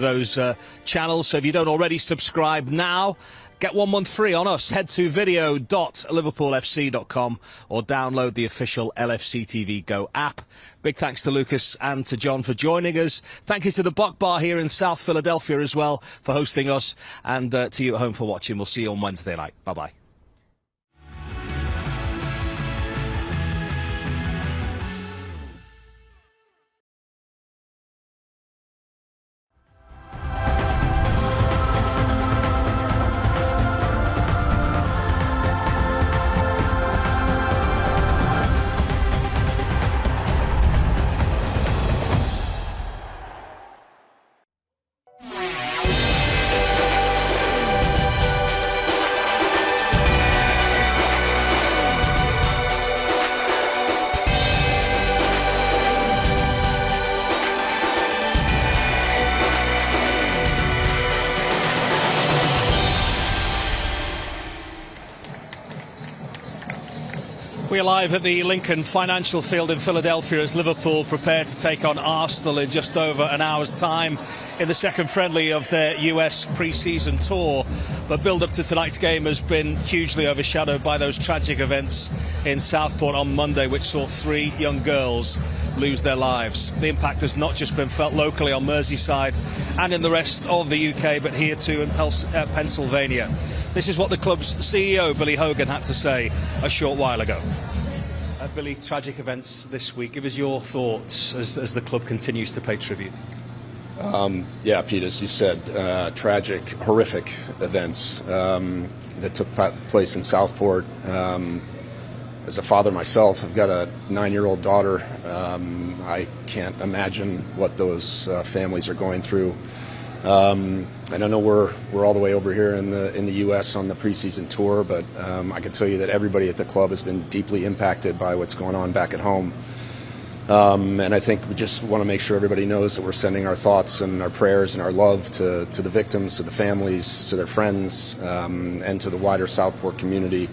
those channels. So if you don't already subscribe now, get 1 month free on us. Head to video.liverpoolfc.com or download the official LFC TV Go app. Big thanks to Lucas and to John for joining us. Thank you to the Buck Bar here in South Philadelphia as well for hosting us, and to you at home for watching. We'll see you on Wednesday night. Bye-bye. We're live at the Lincoln Financial Field in Philadelphia as Liverpool prepare to take on Arsenal in just over an hour's time in the second friendly of their US pre-season tour. But build-up to tonight's game has been hugely overshadowed by those tragic events in Southport on Monday, which saw 3 young girls lose their lives. The impact has not just been felt locally on Merseyside and in the rest of the UK, but here too in Pennsylvania. This is what the club's CEO, Billy Hogan, had to say a short while ago. Billy, tragic events this week. Give us your thoughts as the club continues to pay tribute. Yeah, Pete, as you said, tragic, horrific events that took place in Southport. As a father myself, I've got a 9-year-old daughter. I can't imagine what those families are going through. And I know we're all the way over here in the U.S. on the preseason tour, but I can tell you that everybody at the club has been deeply impacted by what's going on back at home. And I think we just want to make sure everybody knows that we're sending our thoughts and our prayers and our love to the victims, to the families, to their friends, and to the wider Southport community.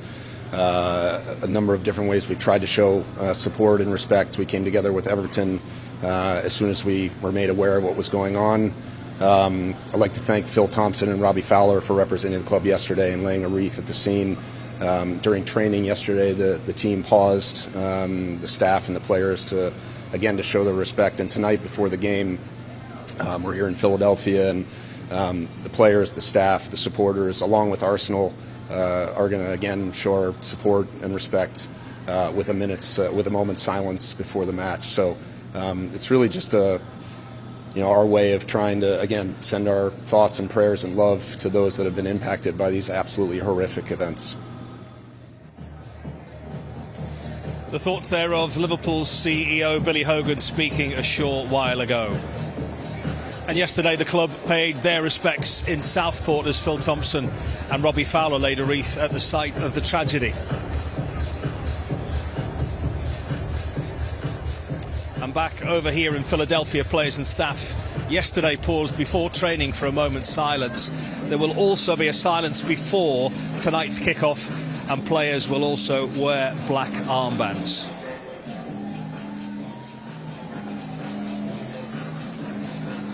A number of different ways we've tried to show support and respect. We came together with Everton as soon as we were made aware of what was going on. I'd like to thank Phil Thompson and Robbie Fowler for representing the club yesterday and laying a wreath at the scene. During training yesterday, the team paused, the staff and the players to show their respect. And tonight, before the game, we're here in Philadelphia, and the players, the staff, the supporters, along with Arsenal, are going to again show our support and respect with a moment's silence before the match. So it's really just our way of trying to, again, send our thoughts and prayers and love to those that have been impacted by these absolutely horrific events. The thoughts there of Liverpool's CEO, Billy Hogan, speaking a short while ago. And yesterday the club paid their respects in Southport as Phil Thompson and Robbie Fowler laid a wreath at the site of the tragedy. And back over here in Philadelphia, players and staff yesterday paused before training for a moment's silence. There will also be a silence before tonight's kickoff, and players will also wear black armbands.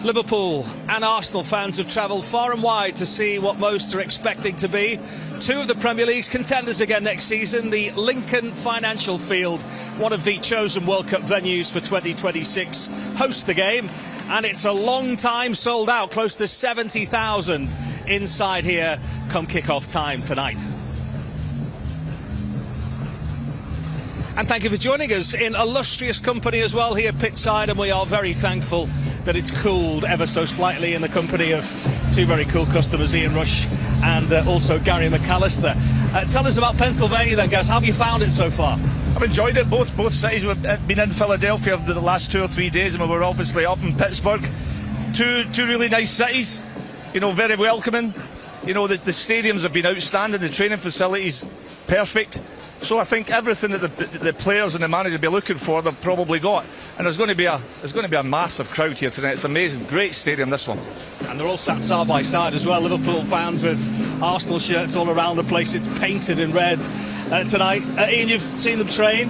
Liverpool and Arsenal fans have travelled far and wide to see what most are expecting to be 2 of the Premier League's contenders again next season. The Lincoln Financial Field, one of the chosen World Cup venues for 2026, hosts the game, and it's a long time sold out, close to 70,000 inside here come kick-off time tonight. And thank you for joining us in illustrious company as well here pitchside, and we are very thankful that it's cooled ever so slightly in the company of 2 very cool customers, Ian Rush and also Gary McAllister. Tell us about Pennsylvania then, guys. How have you found it so far? I've enjoyed it. Both cities. We've been in Philadelphia the last 2 or 3 days, and we were obviously up in Pittsburgh. Two really nice cities, very welcoming. The stadiums have been outstanding, the training facilities perfect. So I think everything that the players and the manager be looking for, they've probably got. And there's going to be a massive crowd here tonight. It's amazing, great stadium this one. And they're all sat side by side as well. Liverpool fans with Arsenal shirts all around the place. It's painted in red tonight. Ian, you've seen them train.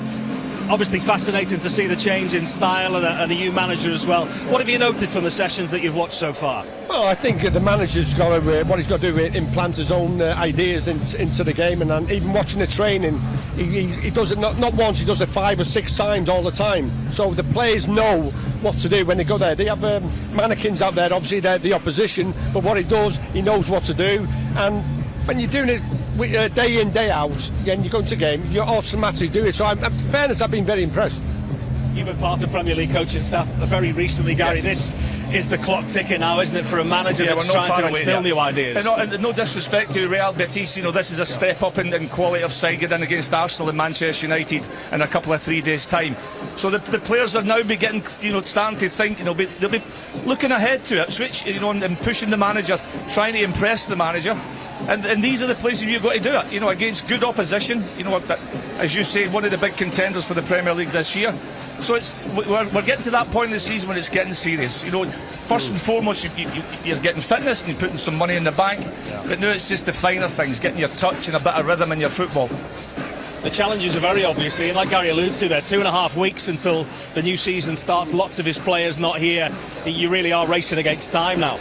obviously fascinating to see the change in style and a new manager as well. What have you noted from the sessions that you've watched so far? Well, I think the manager's got to, what he's got to do is implant his own ideas into the game, and even watching the training, he does it not once, he does it 5 or 6 times all the time. So the players know what to do when they go there. They have mannequins out there, obviously they're the opposition, but what he does, he knows what to do, and when you're doing it day in, day out, and you go into a game, you automatically do it. So in fairness, I've been very impressed. You've been part of Premier League coaching staff very recently, Gary. Yes. This is the clock ticking now, isn't it, for a manager that's trying to instill new ideas? And no disrespect to Real Betis, this is a step up in quality of side getting against Arsenal and Manchester United in a couple of 3 days' time. So the players are now starting to think, they'll be looking ahead to Ipswich, and pushing the manager, trying to impress the manager. And these are the places you've got to do it, against good opposition. As you say, one of the big contenders for the Premier League this year. So we're getting to that point in the season when it's getting serious. First and foremost, you're getting fitness and you're putting some money in the bank. Yeah. But now it's just the finer things, getting your touch and a bit of rhythm in your football. The challenges are very obvious, and like Gary alludes to there, 2.5 weeks until the new season starts. Lots of his players not here. You really are racing against time now.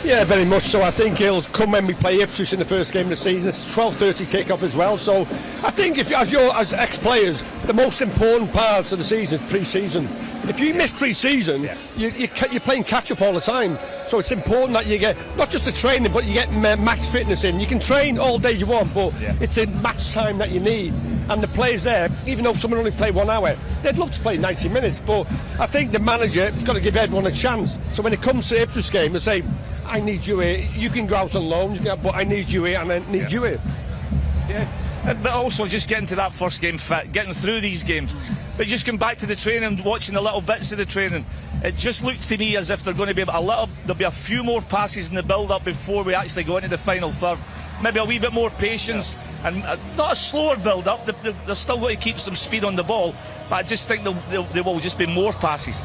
Yeah, very much so. I think he'll come when we play Ipswich in the first game of the season. It's 12:30 kick-off as well. So I think as ex-players, the most important parts of the season is pre-season. If you miss pre-season, you're playing catch-up all the time. So it's important that you get not just the training, but you get match fitness in. You can train all day you want, but it's a match time that you need. And the players there, even though someone only play 1 hour, they'd love to play 90 minutes. But I think the manager has got to give everyone a chance. So when it comes to Ipswich game, they say, I need you here. You can go out on loan, but I need you here and I need you here. Yeah. But also just getting to that first game fit, getting through these games. But just come back to the training, watching the little bits of the training. It just looks to me as if they're going to be there'll be a few more passes in the build-up before we actually go into the final third. Maybe a wee bit more patience and not a slower build-up. They're still going to keep some speed on the ball, but I just think there will just be more passes.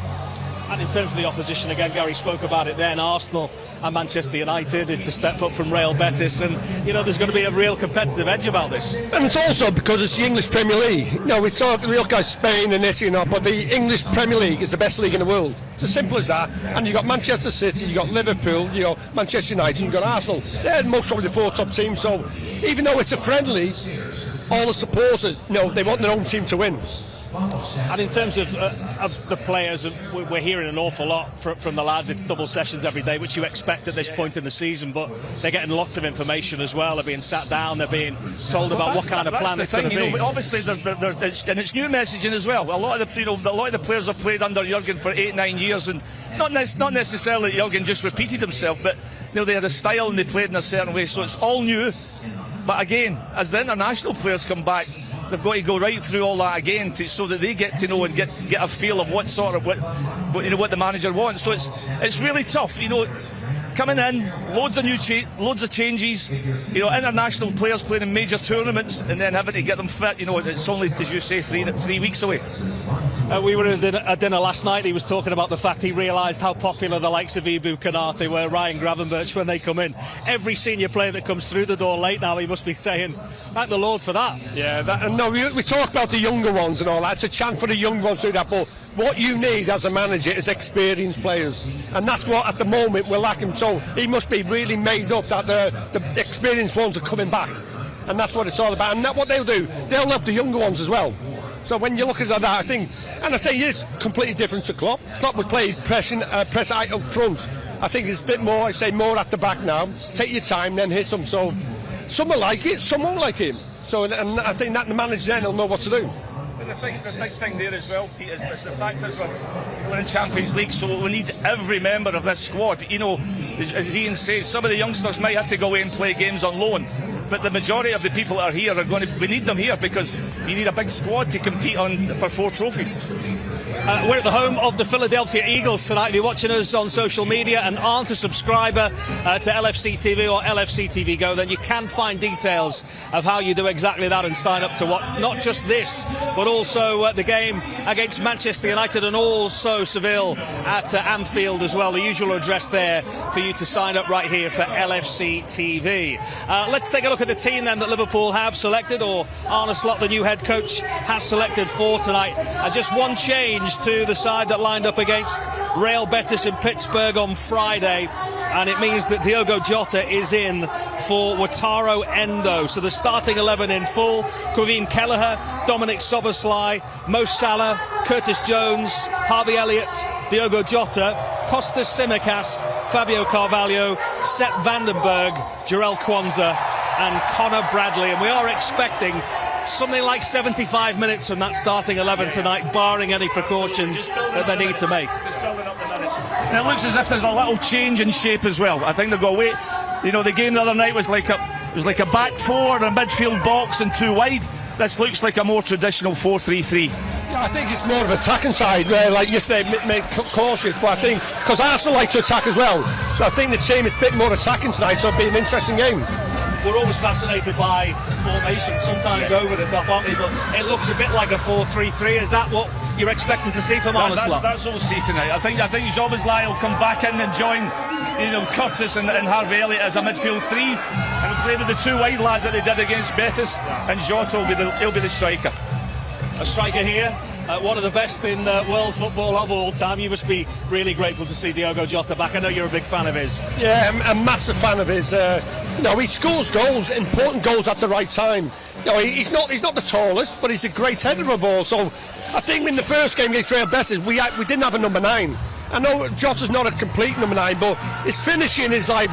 And in terms of the opposition, again, Gary spoke about it then, Arsenal and Manchester United. It's a step up from Real Betis, and there's going to be a real competitive edge about this. And it's also because it's the English Premier League. We talk the real guys, Spain and this, but the English Premier League is the best league in the world. It's as simple as that. And you've got Manchester City, you've got Liverpool, you've got Manchester United, you've got Arsenal. They're most probably the 4 top teams. So even though it's a friendly, all the supporters, they want their own team to win. And in terms of the players, we're hearing an awful lot from the lads. It's double sessions every day, which you expect at this point in the season, but they're getting lots of information as well. They're being sat down, they're being told about what kind of plan it's going to be. Obviously, it's new messaging as well. A lot of the players have played under Jurgen for 8-9 years, and not necessarily Jurgen just repeated himself, but they had a style and they played in a certain way, so it's all new. But again, as the international players come back, they've got to go right through all that again so that they get to know and get a feel of what the manager wants. So it's really tough, coming in, loads of changes, international players playing in major tournaments and then having to get them fit. It's only, as you say, 3 weeks away. We were at dinner last night. He was talking about the fact he realised how popular the likes of Ibu Konate were, Ryan Gravenberch, when they come in. Every senior player that comes through the door late now, he must be saying, thank the Lord for that. Yeah, we talk about the younger ones and all that. It's a chance for the young ones to do that, but what you need as a manager is experienced players, and that's what at the moment we're lacking. So he must be really made up that the experienced ones are coming back, and that's what it's all about. And that's what they'll do, they'll help the younger ones as well. So when you look at that, I think, and I say it's completely different to Klopp. Klopp would play press out up front. I think it's a bit more, more at the back now. Take your time, then hit them. So some will like it, some won't like it. So and I think that the manager then will know what to do. The big thing there as well, Pete, is the fact is we're in Champions League, so we need every member of this squad. As Ian says, some of the youngsters might have to go away and play games on loan, but the majority of the people that are here we need them here because you need a big squad to compete for 4 trophies. We're at the home of the Philadelphia Eagles tonight. If you're watching us on social media and aren't a subscriber to LFC TV or LFC TV Go, then you can find details of how you do exactly that and sign up to what, not just this, but also the game against Manchester United and also Seville at Anfield as well. The usual address there for you to sign up right here for LFC TV. Let's take a look at the team then that Liverpool have selected, or Arne Slot, the new head coach, has selected for tonight. Just one change to the side that lined up against Real Betis in Pittsburgh on Friday, and it means that Diogo Jota is in for Wataru Endo. So the starting 11 in full: Kevin Kelleher, Dominic Szoboszlai, Mo Salah, Curtis Jones, Harvey Elliott, Diogo Jota, Kostas Tsimikas, Fabio Carvalho, Sepp Vandenberg, Jarell Kwanzaa and Connor Bradley. And we are expecting something like 75 minutes from that starting 11 tonight, barring any precautions that they need to make. Just building up the minutes. And it looks as if there's a little change in shape as well. I think they'll go, wait, you know, the game the other night was like a back four, a midfield box and two wide. This looks like a more traditional 4-3-3. Yeah, I think it's more of an attacking side where, like, yes, they make cautious, but I think because Arsenal like to attack as well, so I think the team is a bit more attacking tonight, so it'll be an interesting game. We're always fascinated by formations, sometimes over the top, aren't we? But it looks a bit like a 4-3-3. Is that what you're expecting to see from Arne Slot? That's what we'll see tonight. I think Szoboszlai will come back in and join, you know, Curtis and Harvey Elliott as a midfield three, and we'll play with the two wide lads that they did against Betis, and Jota will be the striker. A striker here, one of the best in world football of all time. You must be really grateful to see Diogo Jota back. I know you're a big fan of his. Yeah, I'm a massive fan of his. You know, he scores goals, important goals at the right time. You know, he's not the tallest, but he's a great header of a ball. So I think in the first game against Real Betis, we didn't have a number 9. I know Jota's not a complete number 9, but his finishing is like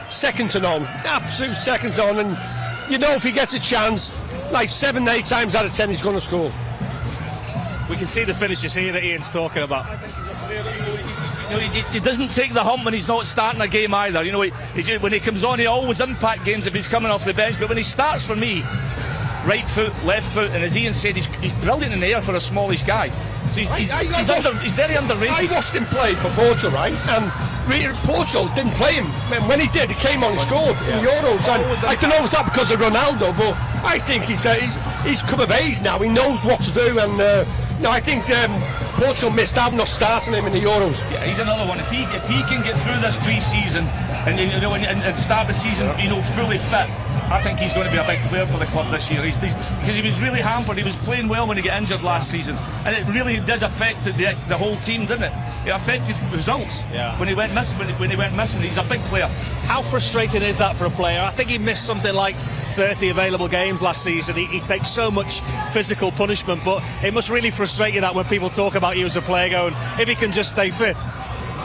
second to none, absolute second to none. And you know, if he gets a chance, like 7-8 times out of 10, he's going to score. We can see the finishes here that Ian's talking about. You know, he doesn't take the hump when he's not starting a game either. You know, when he comes on, he always impact games if he's coming off the bench. But when he starts, for me, right foot, left foot, and as Ian said, he's brilliant in the air for a smallish guy. So he's very underrated. I watched him play for Portugal, right? And Portugal didn't play him. And when he did, he came on and scored in the Euros. And I don't know if that's because of Ronaldo, but I think he's come of age now. He knows what to do, and no, I think Portugal missed out not starting him in the Euros. Yeah, he's another one. If he can get through this pre-season and you know and start the season, you know, fully fit, I think he's going to be a big player for the club this year. Because he was really hampered. He was playing well when he got injured last season, and it really did affect the whole team, didn't it? It affected results when he went missing. When he went missing, he's a big player. How frustrating is that for a player? I think he missed something like 30 available games last season. He takes so much physical punishment, but it must really frustrate you that when people talk about you as a player going, if he can just stay fit.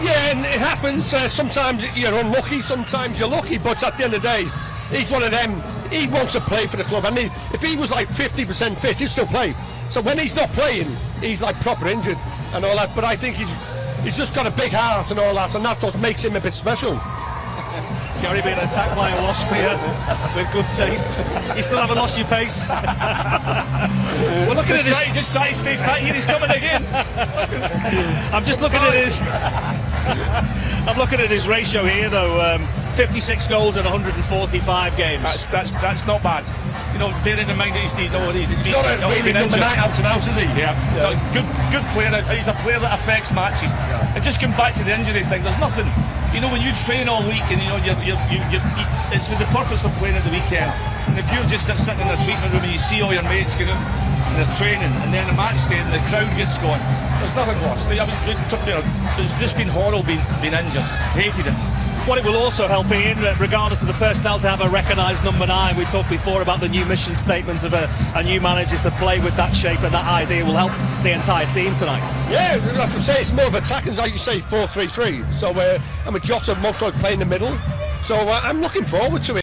Yeah, and it happens. Sometimes you're unlucky, sometimes you're lucky, but at the end of the day, he's one of them. He wants to play for the club, and if he was like 50% fit, he'd still play. So when he's not playing, he's like proper injured and all that. But I think he's just got a big heart and all that, and that's what makes him a bit special. Gary being attacked by a wasp here with good taste. You still haven't lost your pace. Well, look at it. Just try to stay fit here. He's coming again. I'm just looking at his. I'm looking at his ratio here, though. 56 goals in 145 games. That's not bad. You know, bearing in mind that he's not a really number 9 out and out, is he? Yeah. No, good player. He's a player that affects matches. And just come back to the injury thing. There's nothing. You know, when you train all week and you know it's with the purpose of playing at the weekend. And if you're just sitting in a treatment room and you see all your mates getting and they're training, and then a match day and the crowd gets going, there's nothing worse. It's just been horrible being injured. Hated it. What it will also help Ian, regardless of the personnel, to have a recognised number 9. We talked before about the new mission statements of a new manager to play with that shape, and that idea will help the entire team tonight. Yeah, like I say, it's more of attacking, like you say, 4-3-3. So and with Jota most likely playing in the middle. So I'm looking forward to it.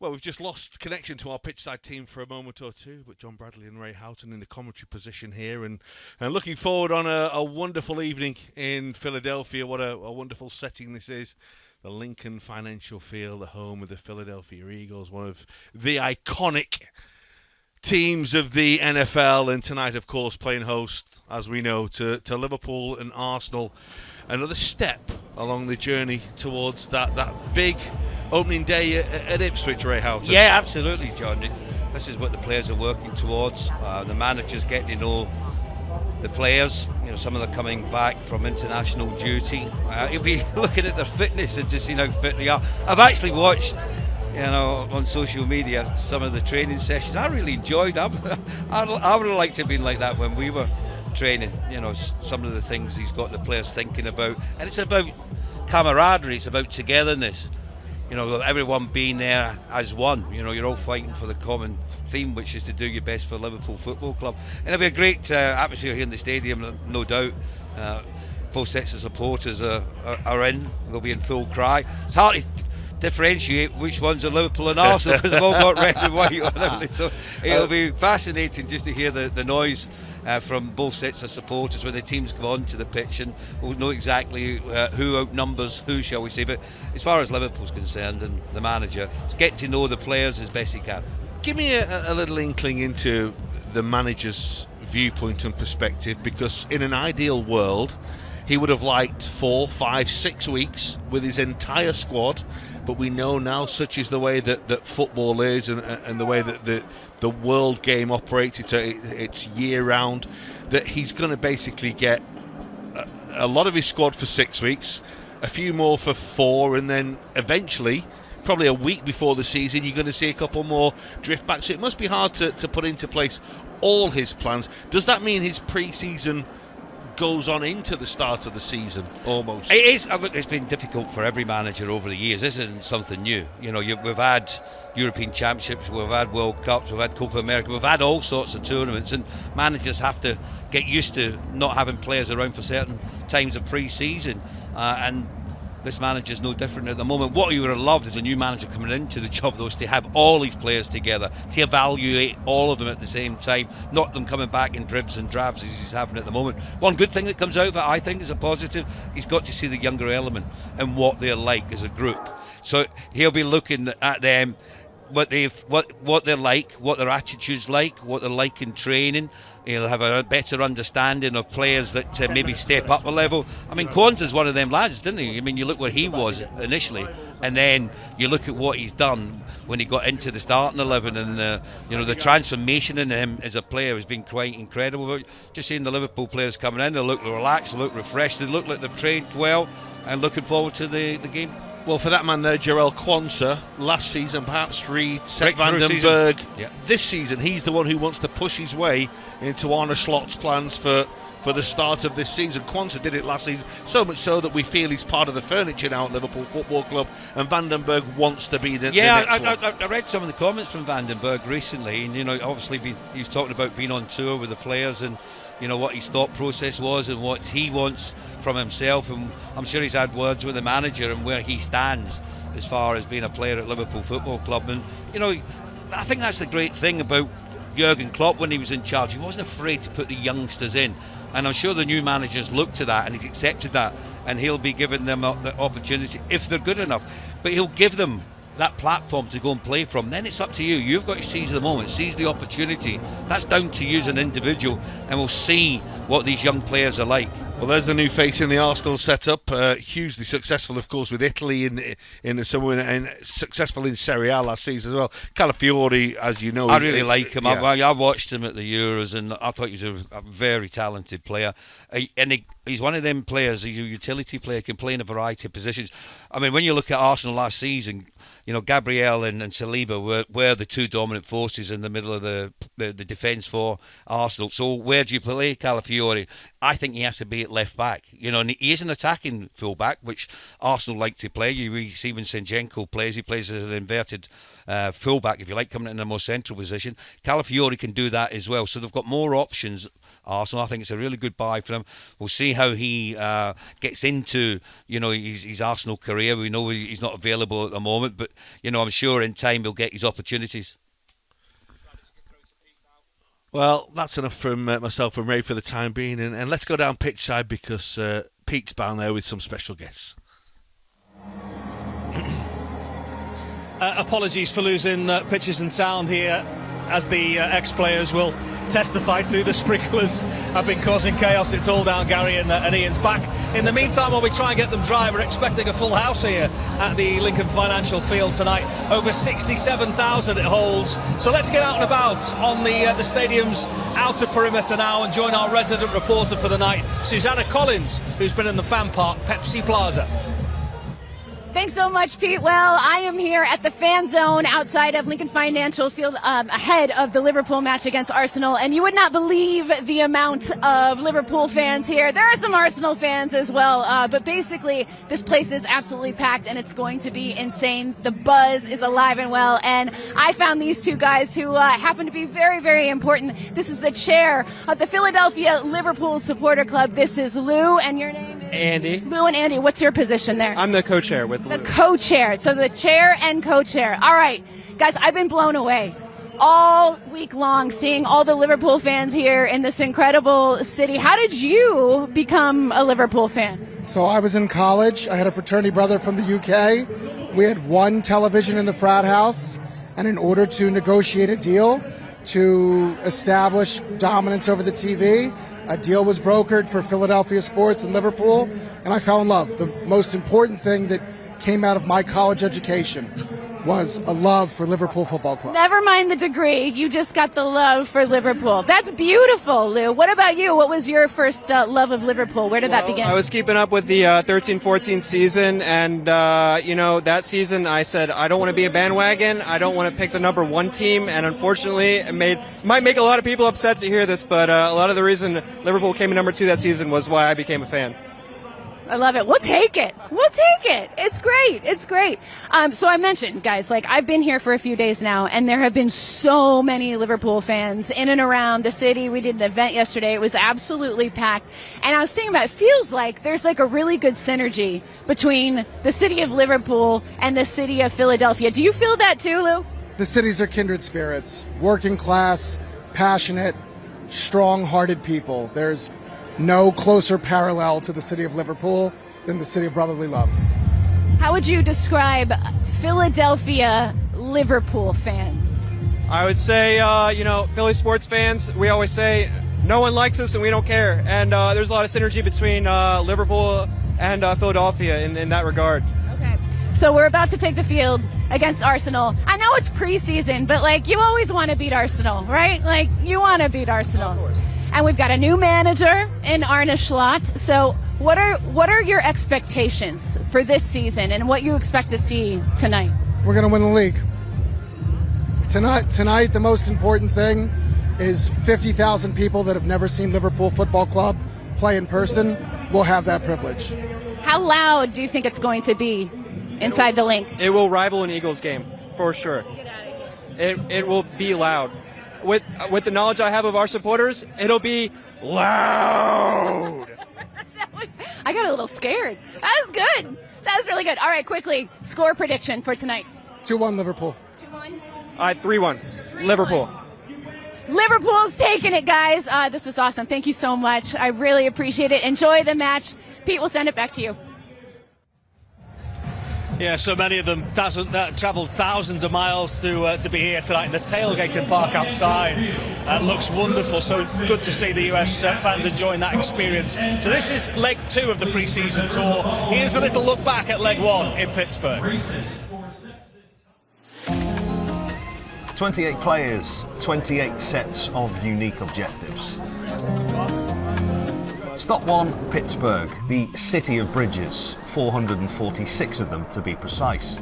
Well, we've just lost connection to our pitchside team for a moment or two, but John Bradley and Ray Houghton in the commentary position here, and looking forward on a wonderful evening in Philadelphia. What a wonderful setting this is. The Lincoln Financial Field, the home of the Philadelphia Eagles, one of the iconic teams of the NFL, and tonight, of course, playing host, as we know, to Liverpool and Arsenal. Another step along the journey towards that big opening day at Ipswich, Ray Houghton. Yeah, absolutely, John. This is what the players are working towards. The managers getting to know the players. Some of them coming back from international duty. You'll be looking at their fitness and just seeing how fit they are. I've actually watched, on social media, some of the training sessions. I really enjoyed them. I would have liked to have been like that when we were training. Some of the things he's got the players thinking about, and it's about camaraderie. It's about togetherness. Everyone being there as one. You're all fighting for the common theme, which is to do your best for Liverpool Football Club. And it'll be a great atmosphere here in the stadium, no doubt. Both sets of supporters are in. They'll be in full cry. It's hard to differentiate which ones are Liverpool and Arsenal because they've all got red and white on them. So it'll be fascinating just to hear the noise from both sets of supporters when the teams come onto the pitch, and we'll know exactly who outnumbers who, shall we say. But as far as Liverpool's concerned and the manager, it's getting to know the players as best he can. Give me a little inkling into the manager's viewpoint and perspective, because in an ideal world he would have liked 4, 5, 6 weeks with his entire squad, but we know now, such is the way that football is and the way that the world game operates, it's year round, that he's going to basically get a lot of his squad for 6 weeks, a few more for 4, and then eventually, probably a week before the season, you're going to see a couple more drift back. So it must be hard to put into place all his plans. Does that mean his pre-season goes on into the start of the season almost? It is. It's been difficult for every manager over the years. This isn't something new. We've had European Championships, we've had World Cups, we've had Copa America, we've had all sorts of tournaments, and managers have to get used to not having players around for certain times of pre-season, and this manager's no different at the moment. What he would have loved as a new manager coming into the job, though, is to have all these players together, to evaluate all of them at the same time, not them coming back in dribs and drabs as he's having at the moment. One good thing that comes out of it, I think, is a positive. He's got to see the younger element and what they're like as a group. So he'll be looking at them, what they're like, what their attitude's like, what they're like in training. He'll have a better understanding of players that maybe step up a level. I mean, Kwanzaa's one of them lads, didn't he? I mean, you look where he was initially, and then you look at what he's done when he got into the starting 11, and the transformation in him as a player has been quite incredible. Just seeing the Liverpool players coming in, they look relaxed, they look refreshed, they look like they've trained well, and looking forward to the game. Well, for that man there, Jarell Quansah, last season perhaps Reed, Sepp Vandenberg. Yeah. This season, he's the one who wants to push his way into Arne Slot's plans for the start of this season. Quansah did it last season, so much so that we feel he's part of the furniture now at Liverpool Football Club, and Vandenberg wants to be the next one. I read some of the comments from Vandenberg recently, and obviously he was talking about being on tour with the players, and what his thought process was and what he wants from himself, and I'm sure he's had words with the manager and where he stands as far as being a player at Liverpool Football Club. And I think that's the great thing about Jurgen Klopp when he was in charge. He wasn't afraid to put the youngsters in, and I'm sure the new managers look to that, and he's accepted that, and he'll be giving them the opportunity if they're good enough, but he'll give them that platform to go and play from. Then it's up to you. You've got to seize the moment, seize the opportunity. That's down to you as an individual, and we'll see what these young players are like. Well, there's the new face in the Arsenal setup. Hugely successful, of course, with Italy and successful in Serie A last season as well. Calafiori, as you know, I really like him. Yeah. I watched him at the Euros, and I thought he was a very talented player. He's one of them players. He's a utility player, can play in a variety of positions. I mean, when you look at Arsenal last season, Gabriel and Saliba were the two dominant forces in the middle of the defence for Arsenal. So where do you play Calafiori? I think he has to be at left back. And he is an attacking full back, which Arsenal like to play. You see when Zinchenko plays, he plays as an inverted full back, if you like, coming in a more central position. Calafiori can do that as well. So they've got more options Arsenal. I think it's a really good buy for him. We'll see how he gets into, his Arsenal career. We know he's not available at the moment, but, I'm sure in time he'll get his opportunities. Well, that's enough from myself and Ray for the time being, and let's go down pitch side because Pete's down there with some special guests. Apologies for losing pictures and sound here, as the ex-players will testify to. The sprinklers have been causing chaos. It's all down Gary and Ian's back. In the meantime, while we try and get them dry, we're expecting a full house here at the Lincoln Financial Field tonight. Over 67,000 it holds. So let's get out and about on the stadium's outer perimeter now and join our resident reporter for the night, Susanna Collins, who's been in the fan park, Pepsi Plaza. Thanks so much, Pete. Well, I am here at the fan zone outside of Lincoln Financial Field ahead of the Liverpool match against Arsenal, and you would not believe the amount of Liverpool fans here. There are some Arsenal fans as well, but basically this place is absolutely packed and it's going to be insane. The buzz is alive and well, and I found these two guys who happen to be very, very important. This is the chair of the Philadelphia Liverpool Supporter Club. This is Lou, and your name is? Andy. Lou and Andy, what's your position there? I'm the co-chair with The co-chair. So the chair and co-chair. All right, guys, I've been blown away all week long seeing all the Liverpool fans here in this incredible city. How did you become a Liverpool fan? So I was in college. I had a fraternity brother from the UK. We had one television in the frat house, and in order to negotiate a deal to establish dominance over the TV, a deal was brokered for Philadelphia sports and Liverpool, and I fell in love. The most important thing that came out of my college education was a love for Liverpool Football Club. Never mind the degree, you just got the love for Liverpool. That's beautiful, Lou. What about you? What was your first love of Liverpool? Where did that begin? I was keeping up with the 13-14 season, and that season I said, I don't want to be a bandwagon. I don't want to pick the number one team, and unfortunately, it might make a lot of people upset to hear this, but a lot of the reason Liverpool came in number 2 that season was why I became a fan. I love it. We'll take it. We'll take it. It's great. It's great. So I mentioned, guys, I've been here for a few days now, and there have been so many Liverpool fans in and around the city. We did an event yesterday. It was absolutely packed. And I was thinking about, it feels like there's a really good synergy between the city of Liverpool and the city of Philadelphia. Do you feel that too, Lou? The cities are kindred spirits, working class, passionate, strong-hearted people. There's no closer parallel to the city of Liverpool than the city of brotherly love. How would you describe Philadelphia Liverpool fans? I would say, Philly sports fans, we always say, no one likes us and we don't care. And there's a lot of synergy between Liverpool and Philadelphia in that regard. Okay. So we're about to take the field against Arsenal. I know it's preseason, but you always want to beat Arsenal, right? You want to beat Arsenal. Of course. And we've got a new manager in Arne Slot. So what are your expectations for this season and what you expect to see tonight? We're going to win the league. Tonight, the most important thing is 50,000 people that have never seen Liverpool Football Club play in person will have that privilege. How loud do you think it's going to be inside the link? It will rival an Eagles game, for sure. Get out of here. It will be loud. With the knowledge I have of our supporters, it'll be loud. I got a little scared. That was good. That was really good. All right, quickly, score prediction for tonight. 2-1 Liverpool. 2-1? 3-1. Liverpool. Liverpool's taking it, guys. This was awesome. Thank you so much. I really appreciate it. Enjoy the match. Pete, we'll send it back to you. Yeah, so many of them travelled thousands of miles to be here tonight in the tailgating park outside. Looks wonderful, so good to see the US fans enjoying that experience. So this is leg 2 of the pre-season tour. Here's a little look back at leg 1 in Pittsburgh. 28 players, 28 sets of unique objectives. Stop 1, Pittsburgh, the city of bridges, 446 of them to be precise.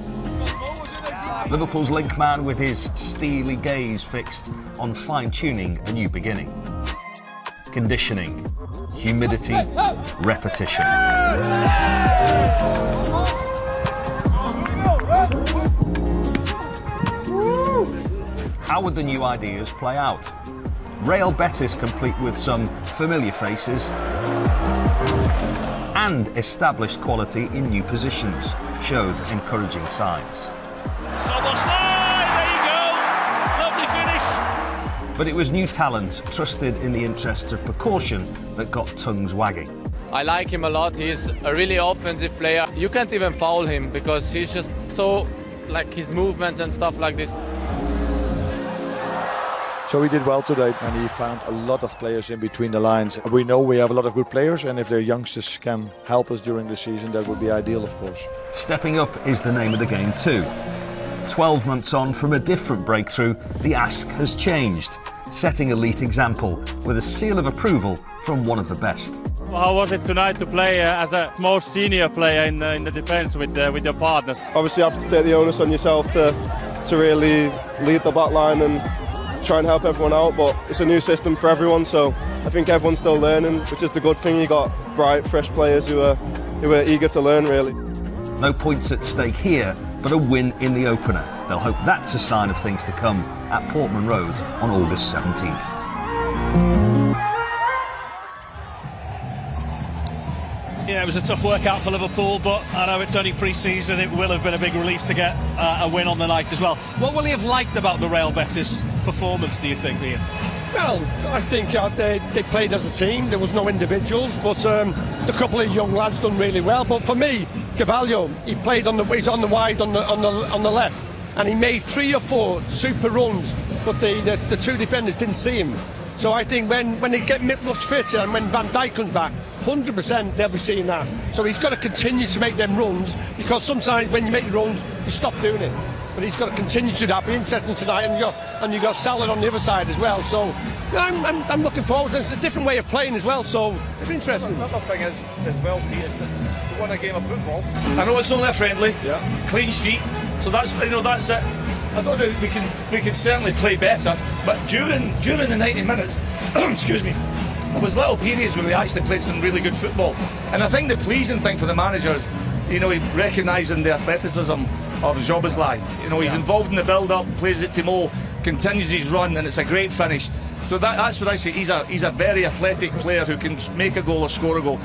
Liverpool's link man with his steely gaze fixed on fine-tuning a new beginning. Conditioning, humidity, repetition. How would the new ideas play out? Real Betis, complete with some familiar faces and established quality in new positions, showed encouraging signs. There you go. Lovely finish. But it was new talent, trusted in the interests of precaution, that got tongues wagging. I like him a lot. He's a really offensive player. You can't even foul him because he's just so, like, his movements and stuff like this. So he did well today, and he found a lot of players in between the lines. We know we have a lot of good players, and if their youngsters can help us during the season, that would be ideal, of course. Stepping up is the name of the game too. 12 months on from a different breakthrough, the ask has changed, setting elite example with a seal of approval from one of the best. Well, how was it tonight to play as a most senior player in the defence with your partners? Obviously, you have to take the onus on yourself to really lead the back line and try and help everyone out, but it's a new system for everyone, so I think everyone's still learning, which is the good thing. You got bright, fresh players who are eager to learn, really. No points at stake here, but a win in the opener. They'll hope that's a sign of things to come at Portman Road on August 17th. Yeah, it was a tough workout for Liverpool, but I know it's only pre-season. It will have been a big relief to get a win on the night as well. What will he have liked about the Real Betis performance, do you think, Ian? Well, I think they played as a team. There was no individuals, but the couple of young lads done really well. But for me, Carvalho, he's on the wide on the left, and he made 3 or 4 super runs, but the two defenders didn't see him. So I think when they get much fitter and when Van Dijk comes back, 100% they'll be seeing that. So he's got to continue to make them runs, because sometimes when you make runs, you stop doing it. But he's got to continue to do that. Be interesting tonight, and you got Salah on the other side as well. So I'm looking forward to it. It's a different way of playing as well. So it'll be interesting. Another thing is as well, Pete, is that to win a game of football. I know it's only a friendly, clean sheet. So that's it. I don't know, we can certainly play better, but during the 90 minutes, excuse me, there was little periods where we actually played some really good football. And I think the pleasing thing for the managers, recognising the athleticism of Szoboszlai. He's involved in the build-up, plays it to Mo, continues his run, and it's a great finish. So that's what I say. He's a very athletic player who can make a goal or score a goal.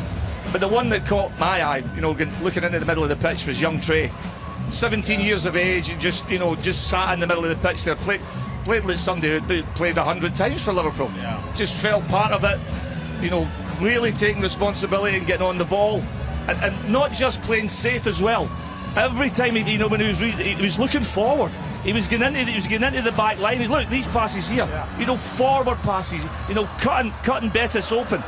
But the one that caught my eye, looking into the middle of the pitch, was young Trey. 17 years of age, just sat in the middle of the pitch there, played like somebody who played 100 times for Liverpool. Yeah. Just felt part of it, really taking responsibility and getting on the ball, and not just playing safe as well. Every time when he was looking forward, he was getting into the back line. Look, these passes here, forward passes, cutting Betis open.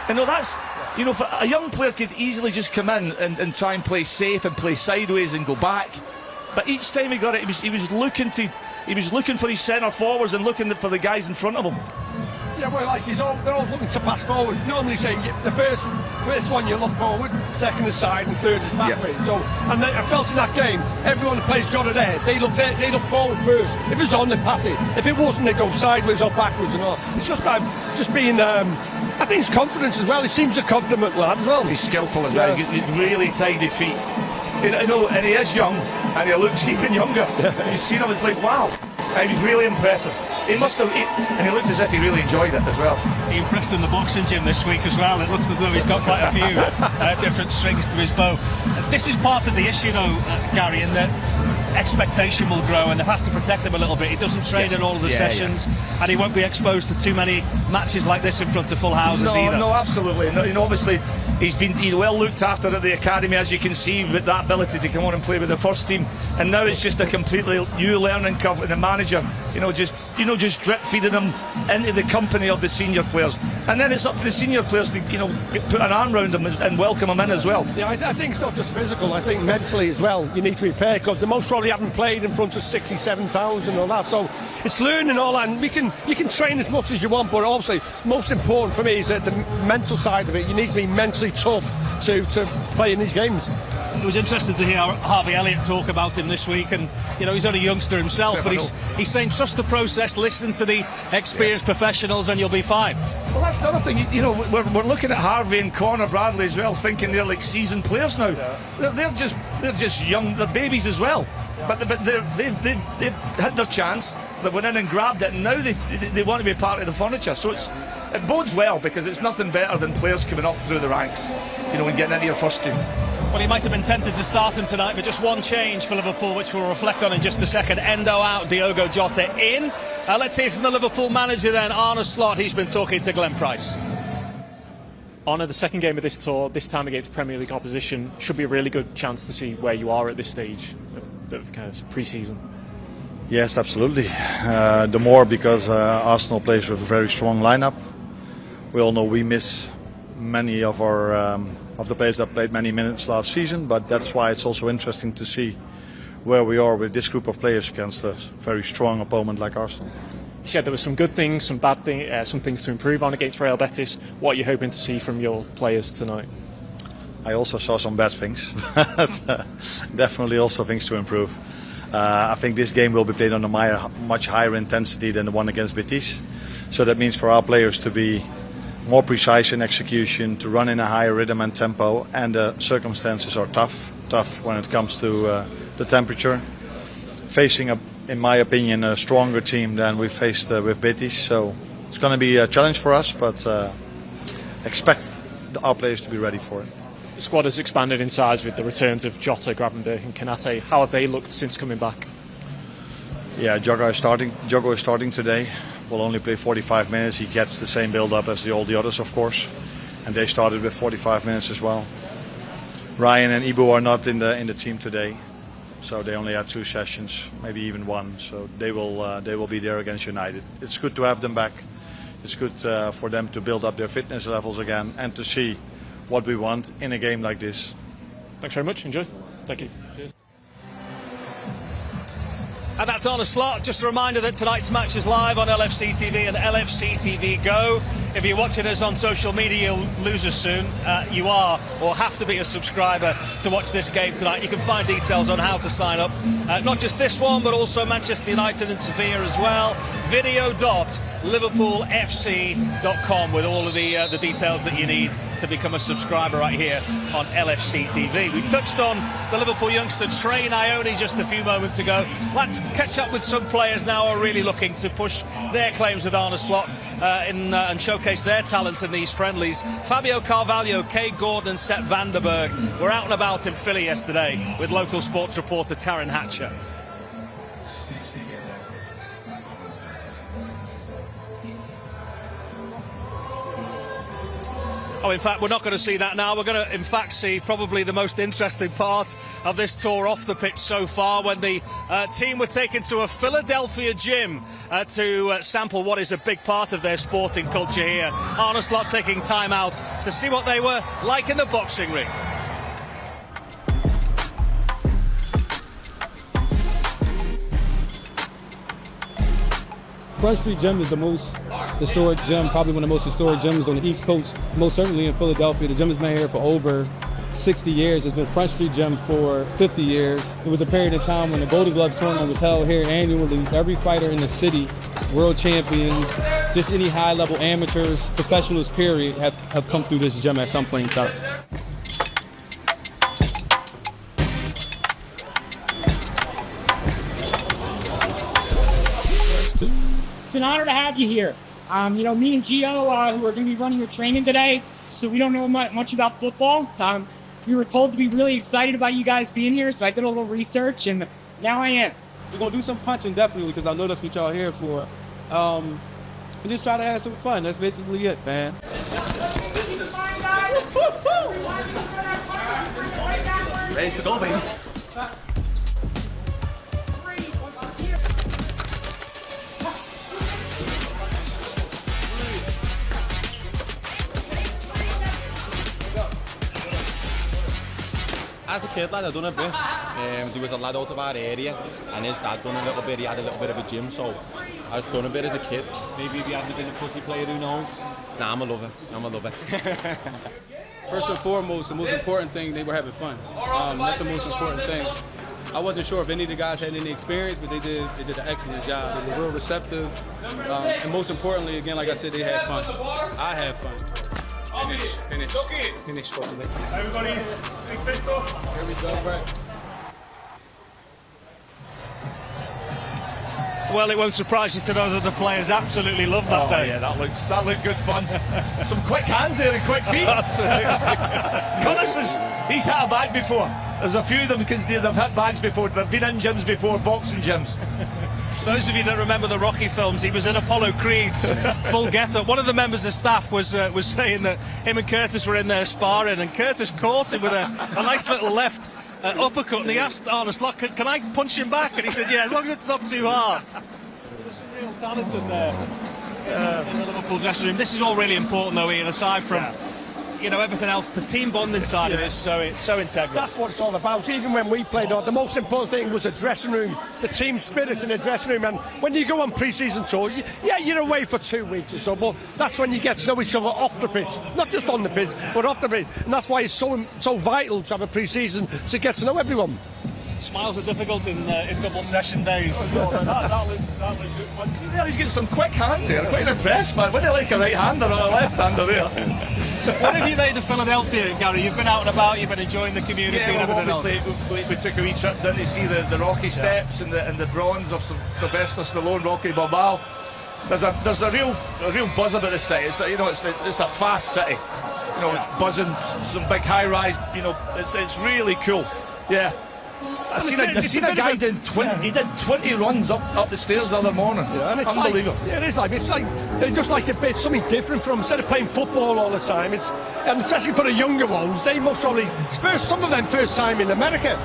That's. For a young player could easily just come in and try and play safe and play sideways and go back. But each time he got it, he was looking for his centre forwards and looking for the guys in front of him. Yeah, well, they're all looking to pass forward. Normally, say the first one you look forward, second is side, and third is backwards. Yeah. So, and I felt in that game, everyone who plays got it there. They look forward first. If it's on, they pass it. If it wasn't, they go sideways or backwards and all. It's just being. I think his confidence as well. He seems a confident lad as well. He's skillful as well. He's really tidy feet. And he is young, and he looks even younger. You see him, it's like wow. And he's really impressive. He must have, and he looked as if he really enjoyed it as well. He impressed in the boxing gym this week as well. It looks as though he's got quite a few different strings to his bow. This is part of the issue, though, Gary, in that expectation will grow, and they've had to protect him a little bit. He doesn't train in all of the sessions, and he won't be exposed to too many matches like this in front of full houses either. No, absolutely. No, obviously, he's well looked after at the academy, as you can see, with that ability to come on and play with the first team. And now it's just a completely new learning curve, and the manager, just drip feeding him into the company of the senior players, and then it's up to the senior players to put an arm around him and welcome him in as well. Yeah, I think it's not just physical. I think mentally as well. You need to be prepared, because the most probably haven't played in front of 67,000 or that. So it's learning all that, and you can train as much as you want, but obviously most important for me is that the mental side of it. You need to be mentally tough to play in these games. It was interesting to hear Harvey Elliott talk about him this week, and he's only a youngster himself, but he's saying trust the process, listen to the experienced professionals, and you'll be fine. Well, that's the other thing. We're looking at Harvey and Connor Bradley as well, thinking they're like seasoned players now. Yeah. They're just young. They're babies as well. But they've had their chance. that went in and grabbed it, and now they want to be part of the furniture. So it bodes well, because it's nothing better than players coming up through the ranks, you know, and getting into your first team. Well, he might have been tempted to start him tonight, but just one change for Liverpool, which we'll reflect on in just a second. Endo out, Diogo Jota in. Let's hear from the Liverpool manager then, Arne Slot. He's been talking to Glenn Price. Arne, the second game of this tour, this time against Premier League opposition, should be a really good chance to see where you are at this stage of kind of pre-season. Yes, absolutely. The more because Arsenal plays with a very strong lineup. We all know we miss many of our of the players that played many minutes last season, but that's why it's also interesting to see where we are with this group of players against a very strong opponent like Arsenal. You said there were some good things, some bad things, some things to improve on against Real Betis. What are you hoping to see from your players tonight? I also saw some bad things, but definitely also things to improve. I think this game will be played on a much higher intensity than the one against Betis. So that means for our players to be more precise in execution, to run in a higher rhythm and tempo, and the circumstances are tough when it comes to the temperature. Facing, in my opinion, a stronger team than we faced with Betis. So it's going to be a challenge for us, but expect our players to be ready for it. The squad has expanded in size with the returns of Jota, Gravenberch and Konate. How have they looked since coming back? Yeah, Jogo is starting today. Will only play 45 minutes. He gets the same build-up as all the others, of course. And they started with 45 minutes as well. Ryan and Ibu are not in the team today. So they only had 2 sessions, maybe even 1. So they will be there against United. It's good to have them back. It's good for them to build up their fitness levels again and to see what we want in a game like this. Thanks very much. Enjoy. Thank you. Cheers. And that's Arne Slot. Just a reminder that tonight's match is live on LFC TV and LFC TV Go. If you're watching us on social media, you'll lose us soon. You are or have to be a subscriber to watch this game tonight. You can find details on how to sign up. Not just this one, but also Manchester United and Sevilla as well. Video.liverpoolfc.com with all of the details that you need to become a subscriber right here on LFC TV. We touched on the Liverpool youngster Trey Ione just a few moments ago. Let's catch up with some players now who are really looking to push their claims with Arne Slot and showcase their talents in these friendlies. Fabio Carvalho, Kay Gordon and Sepp Vandenberg were out and about in Philly yesterday with local sports reporter Taryn Hatcher. Oh, in fact, we're not going to see that now. We're going to, in fact, see probably the most interesting part of this tour off the pitch so far, when the team were taken to a Philadelphia gym to sample what is a big part of their sporting culture here. Arne Slot taking time out to see what they were like in the boxing ring. Front Street Gym is the most historic gym, probably one of the most historic gyms on the East Coast, most certainly in Philadelphia. The gym has been here for over 60 years. It's been Front Street Gym for 50 years. It was a period of time when the Golden Gloves tournament was held here annually. Every fighter in the city, world champions, just any high-level amateurs, professionals, period, have come through this gym at some point in time. It's an honor to have you here. You know, me and Gio, who are going to be running your training today, so we don't know much about football. We were told to be really excited about you guys being here, so I did a little research, and now I am. We're going to do some punching, definitely, because I know that's what y'all here for. And just try to have some fun. That's basically it, man. Ready to go, baby. As a kid, lad, I done a bit. There was a lad out of our area, and his dad done a little bit. He had a little bit of a gym, so I was done a bit as a kid. Maybe if you hadn't been a pussy player, who knows? Nah, I'm a lover. First and foremost, the most important thing, they were having fun. That's the most important thing. I wasn't sure if any of the guys had any experience, but they did an excellent job. They were real receptive, and most importantly, again, like I said, they had fun. I had fun. Finish for me. Everybody's big fist up. Here we go, Brett. Well, it won't surprise you to know that the players absolutely love that day. Yeah, that looked good fun. Some quick hands there and quick feet. He's hit a bag before. There's a few of them because they've hit bags before. They've been in gyms before, boxing gyms. Those of you that remember the Rocky films, he was in Apollo Creed's full get-up. One of the members of staff was saying that him and Curtis were in there sparring, and Curtis caught him with a nice little left uppercut, and he asked Arnold, can I punch him back? And he said, yeah, as long as it's not too hard. There's some real talent in there in the Liverpool dressing room. This is all really important, though, Ian, aside from... everything else, the team bonding side of it is so integral. That's what it's all about. Even when we played on, the most important thing was the dressing room, the team spirit in the dressing room. And when you go on pre-season tour, you're away for 2 weeks or so, but that's when you get to know each other off the pitch. Not just on the pitch, but off the pitch. And that's why it's so vital to have a pre-season to get to know everyone. Smiles are difficult in double session days. That looked good fun. See there, he's getting some quick hands here. I'm quite impressed, man. Wouldn't like a right-hander or a left-hander there? What have you made of Philadelphia, Gary? You've been out and about, you've been enjoying the community and everything obviously else. We took a wee trip down to see the Rocky Steps and the bronze of Sylvester Stallone, Rocky Balboa. There's a real buzz about this city. It's a fast city. It's buzzing, some big high-rise. It's really cool. Yeah. I seen a guy doing 20. He did 20 runs up the stairs the other morning. Yeah, and it's unbelievable. It's like they just like a bit something different from instead of playing football all the time. And especially for the younger ones, they most probably some of them first time in America.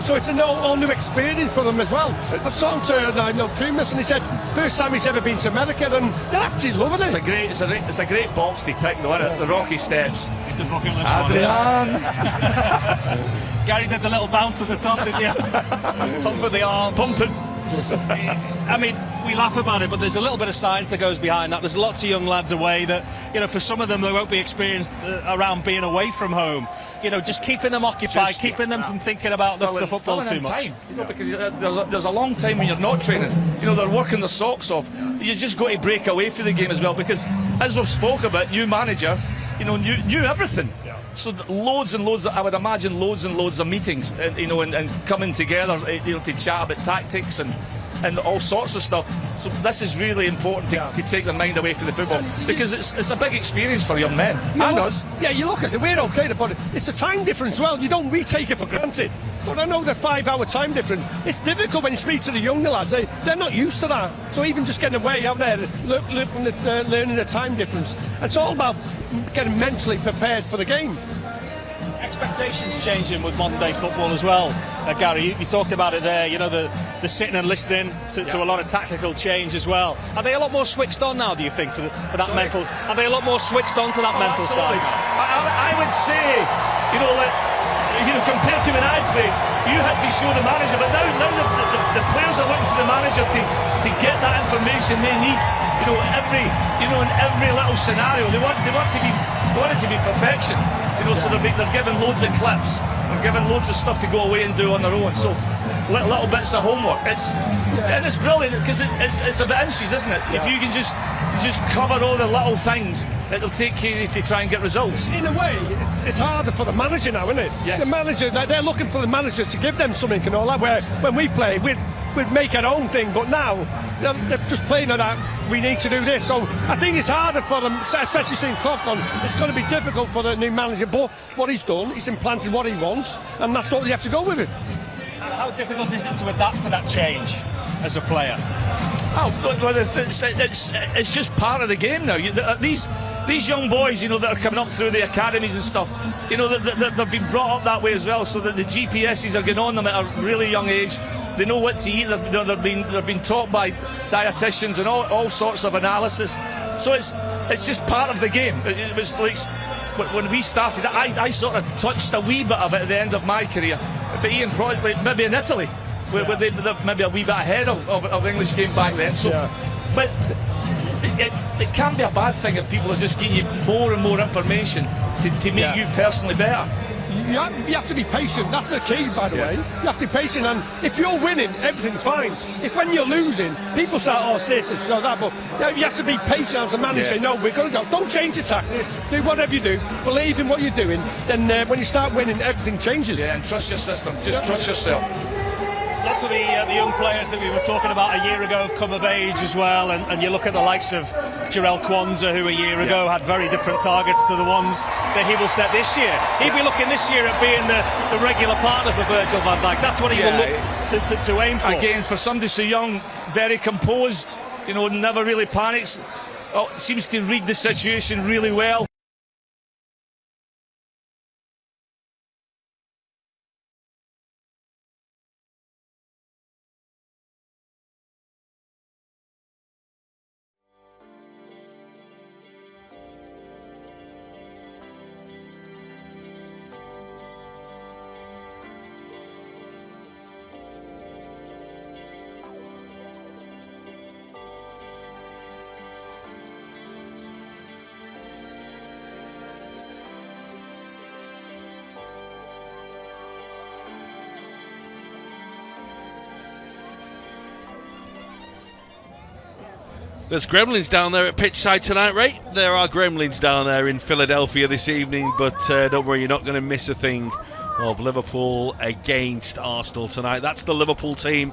So it's an all new experience for them as well. I've talked to Kumas, and he said first time he's ever been to America, and they're actually loving it. It's a great box to tick, though, isn't it? The Rocky Steps. It's a bucket list. Adrian. Gary did the little bounce at the top, didn't you? Pump with the arms. Pumping. I mean, we laugh about it, but there's a little bit of science that goes behind that. There's lots of young lads away that, for some of them, they won't be experienced around being away from home. Just keeping them occupied, keeping them from thinking about the football too much. Time, because there's a long time when you're not training. They're working their socks off. You just got to break away from the game as well, because as we've spoke about, new manager, knew everything. So loads and loads, I would imagine loads and loads of meetings, and coming together, to chat about tactics and all sorts of stuff. So this is really important to take their mind away from the football, because it's a big experience for young men and us. Yeah, you look at it, we're okay, but it's a time difference as well. We take it for granted. But I know the 5-hour time difference. It's difficult when you speak to the younger lads. They're not used to that. So even just getting away out there, learning the time difference, it's all about getting mentally prepared for the game. Expectations changing with modern day football as well. Gary, you talked about it there, the sitting and listening to a lot of tactical change as well. Are they a lot more switched on now, do you think, for that mental? Are they a lot more switched on to that mental side? I would say, compared to when I played, you had to show the manager, but now the players are looking for the manager to get that information they need. In every little scenario, they want it to be perfection. So they're given loads of clips, they're given loads of stuff to go away and do on their own. So little bits of homework. And it's brilliant because it's about inches, isn't it? Yeah. If you can just cover all the little things, it'll take you to try and get results. In a way, it's harder for the manager now, isn't it? Yes. The manager, they're looking for the manager to give them something and all that. Where when we play, we'd make our own thing, but now they're just playing on that. We need to do this. So I think it's harder for them, especially seeing Klopp on. It's going to be difficult for the new manager. But what he's done, he's implanted what he wants, and that's what you have to go with it. How difficult is it to adapt to that change as a player? It's just part of the game now. These young boys, that are coming up through the academies and stuff, they've been brought up that way as well, so that the GPSs are getting on them at a really young age. They know what to eat. They've been taught by dietitians and all sorts of analysis. So it's just part of the game. It was like when we started, I sort of touched a wee bit of it at the end of my career. But Ian probably maybe in Italy, where they're maybe a wee bit ahead of the English game back then. So, but it can be a bad thing if people are just giving you more and more information to make you personally better. You have to be patient. That's the key, by the way. You have to be patient, and if you're winning, everything's fine. If when you're losing, people start, this, that, but you have to be patient as a manager. Say, no, we're going to go. Don't change your tactics. Do whatever you do. Believe in what you're doing. Then when you start winning, everything changes. Yeah, and trust your system. Just trust yourself. Lots of the young players that we were talking about a year ago have come of age as well, and you look at the likes of Jarell Kwanzaa, who a year ago had very different targets to the ones that he will set this year. He'd be looking this year at being the regular partner for Virgil van Dijk. That's what he will look to aim for. Again, for somebody so young, very composed, never really panics. Seems to read the situation really well. There's gremlins down there at pitchside tonight, right? There are gremlins down there in Philadelphia this evening, but don't worry, you're not going to miss a thing of Liverpool against Arsenal tonight. That's the Liverpool team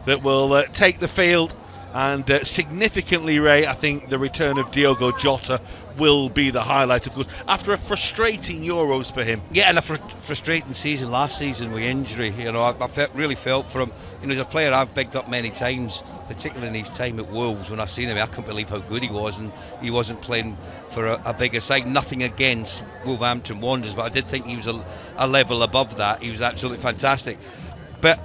that will take the field, and significantly, Ray, I think the return of Diogo Jota will be the highlight, of course, after a frustrating Euros for him. Yeah, and a frustrating season last season with injury. I really felt for him. He's a player I've picked up many times, particularly in his time at Wolves. When I seen him, I couldn't believe how good he was, and he wasn't playing for a bigger side. Nothing against Wolverhampton Wanderers, but I did think he was a level above that. He was absolutely fantastic. But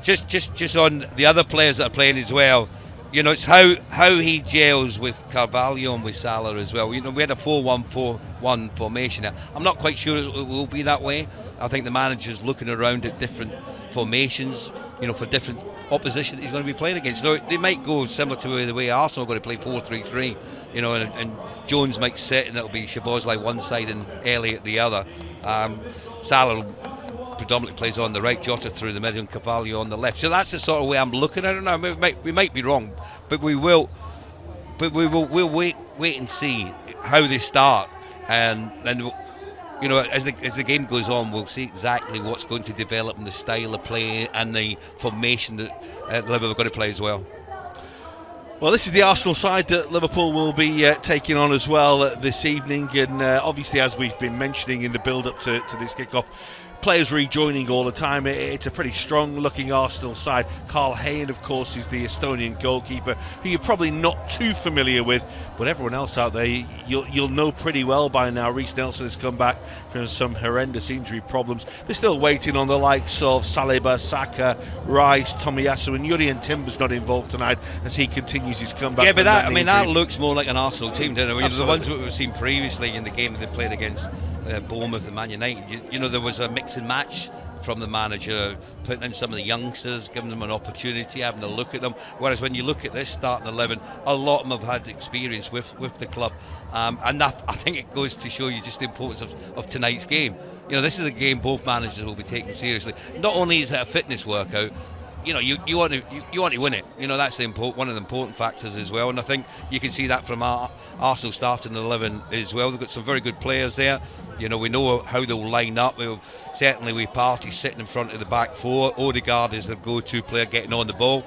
just on the other players that are playing as well, it's how he gels with Carvalho and with Salah as well. We had a 4-1-4-1 formation. I'm not quite sure it will be that way. I think the manager's looking around at different formations, for different opposition that he's going to be playing against. So they might go similar to the way Arsenal are going to play 4-3-3, and Jones might sit, and it'll be Szoboszlai one side and Elliott the other. Salah predominantly plays on the right, Jota through the middle, and Carvalho on the left. So that's the sort of way I'm looking at it now. We might be wrong, but we'll wait and see how they start, and as the game goes on, we'll see exactly what's going to develop in the style of play and the formation that Liverpool are going to play as well. Well, this is the Arsenal side that Liverpool will be taking on as well this evening, and obviously, as we've been mentioning in the build-up to this kick-off, players rejoining all the time. It's a pretty strong-looking Arsenal side. Carl Hayne, of course, is the Estonian goalkeeper, who you're probably not too familiar with, but everyone else out there you'll know pretty well by now. Reece Nelson has come back from some horrendous injury problems. They're still waiting on the likes of Saliba, Saka, Rice, Tomiyasu, and Jurrien Timber's not involved tonight as he continues his comeback. Yeah, but that looks more like an Arsenal team, doesn't it? The ones that we've seen previously in the game that they played against Bournemouth and Man United, there was a mix and match from the manager, putting in some of the youngsters, giving them an opportunity, having a look at them. Whereas when you look at this starting 11, a lot of them have had experience with the club, and that, I think it goes to show you just the importance of tonight's game. This is a game both managers will be taking seriously. Not only is it a fitness workout, you want to win it. That's one of the important factors as well, and I think you can see that from Arsenal starting 11 as well. They've got some very good players there. We know how they'll line up. Certainly with Partey sitting in front of the back four. Odegaard is the go-to player getting on the ball.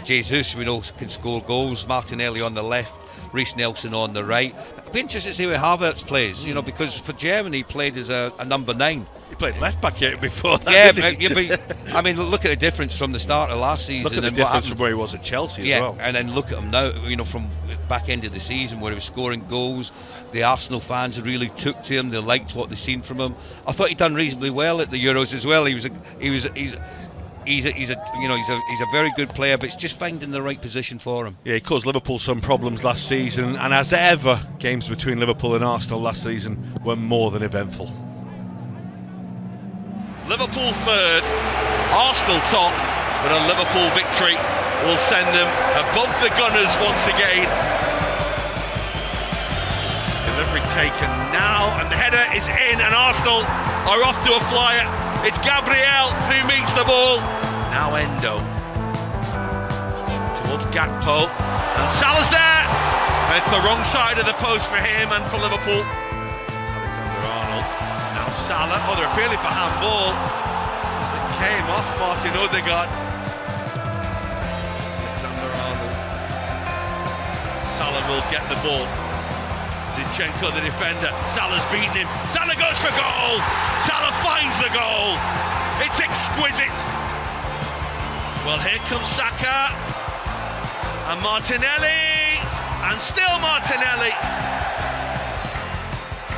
Jesus, we know, can score goals. Martinelli on the left, Reece Nelson on the right. It'll be interesting to see where Havertz plays, because for Germany he played as a number 9. He played left back here before that. But look at the difference from the start of last season. Look at the difference from where he was at Chelsea as well. And then look at him now, from back end of the season where he was scoring goals. The Arsenal fans really took to him. They liked what they seen from him. I thought he'd done reasonably well at the Euros as well. He's a very good player, but it's just finding the right position for him. Yeah, he caused Liverpool some problems last season, and as ever, games between Liverpool and Arsenal last season were more than eventful. Liverpool third, Arsenal top, but a Liverpool victory will send them above the Gunners once again. Delivery taken now, and the header is in, and Arsenal are off to a flyer. It's Gabriel who meets the ball. Now Endo towards Gakpo, and Salah's there, and it's the wrong side of the post for him and for Liverpool. It's Alexander-Arnold. Now Salah. They're appealing for handball. Is it came off Martin Odegaard. Alexander-Arnold. Salah will get the ball. Zinchenko, the defender. Salah's beaten him. Salah goes for goal. Salah finds the goal. It's exquisite. Well, here comes Saka. And Martinelli. And still Martinelli.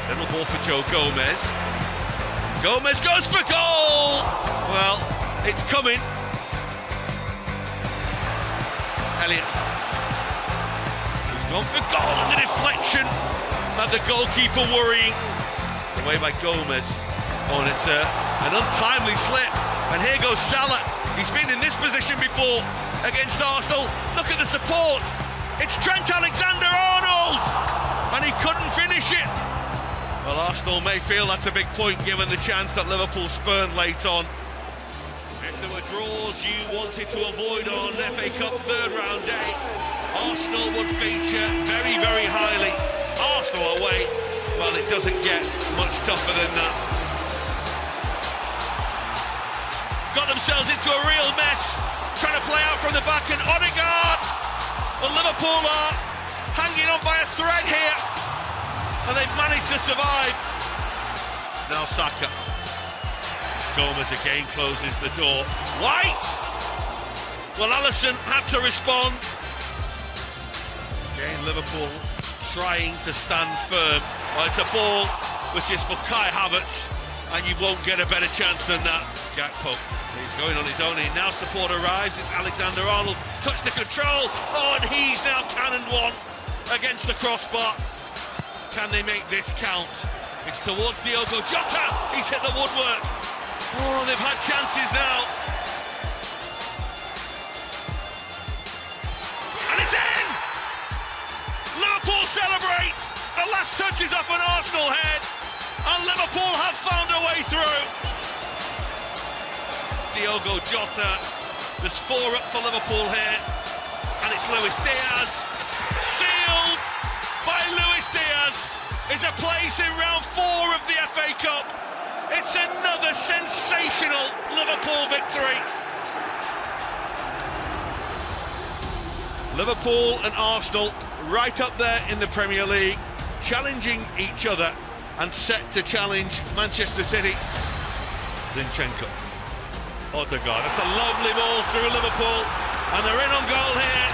Little ball for Joe Gomez. Gomez goes for goal. Well, it's coming. Elliott. He's gone for goal, and the deflection had the goalkeeper worrying. It's away by Gomez. Oh, and it's an untimely slip. And here goes Salah. He's been in this position before against Arsenal. Look at the support. It's Trent Alexander-Arnold, and he couldn't finish it. Well, Arsenal may feel that's a big point given the chance that Liverpool spurned late on. If there were draws you wanted to avoid on FA Cup third round day, Arsenal would feature very, very highly. Arsenal away, well, it doesn't get much tougher than that. Got themselves into a real mess, trying to play out from the back, and Odegaard. Well, Liverpool are hanging on by a thread here, and they've managed to survive. Now Saka. Gomez again closes the door. White! Well, Alisson had to respond. Again, Liverpool trying to stand firm. Well, it's a ball which is for Kai Havertz, and you won't get a better chance than that. Gakpo. He's going on his own. Now support arrives. It's Alexander-Arnold. Touch the control. Oh, and he's now cannoned one against the crossbar. Can they make this count? It's towards Diogo Jota. He's hit the woodwork. Oh, they've had chances now. And it's in! Liverpool celebrate. The last touch is off an Arsenal head, and Liverpool have found a way through. Diogo Jota. There's 4 up for Liverpool here, and it's Luis Diaz. Sealed by Luis Diaz. Is a place in round 4 of the FA Cup. It's another sensational Liverpool victory. Liverpool and Arsenal right up there in the Premier League, challenging each other and set to challenge Manchester City. Zinchenko. Odegaard. It's a lovely ball through Liverpool, and they're in on goal here.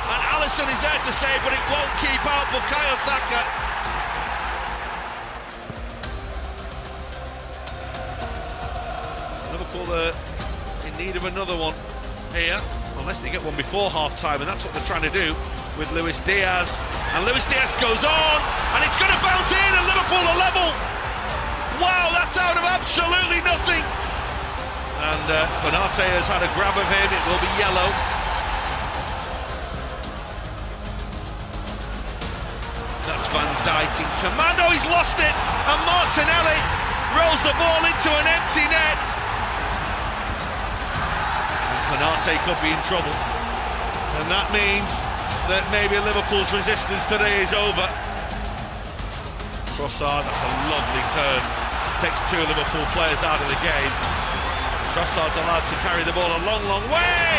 And Alisson is there to save, but it won't keep out Bukayo Saka. Liverpool are in need of another one here, unless they get one before half-time, and that's what they're trying to do with Luis Diaz. And Luis Diaz goes on, and it's going to bounce in, and Liverpool are level. Wow, that's out of absolutely nothing. And Konate has had a grab of him. It will be yellow. That's Van Dijk in command. Oh, he's lost it, and Martinelli rolls the ball into an empty net. Konate could be in trouble, and that means that maybe Liverpool's resistance today is over. Trossard, that's a lovely turn. Takes 2 Liverpool players out of the game. Trossard's allowed to carry the ball a long, long way,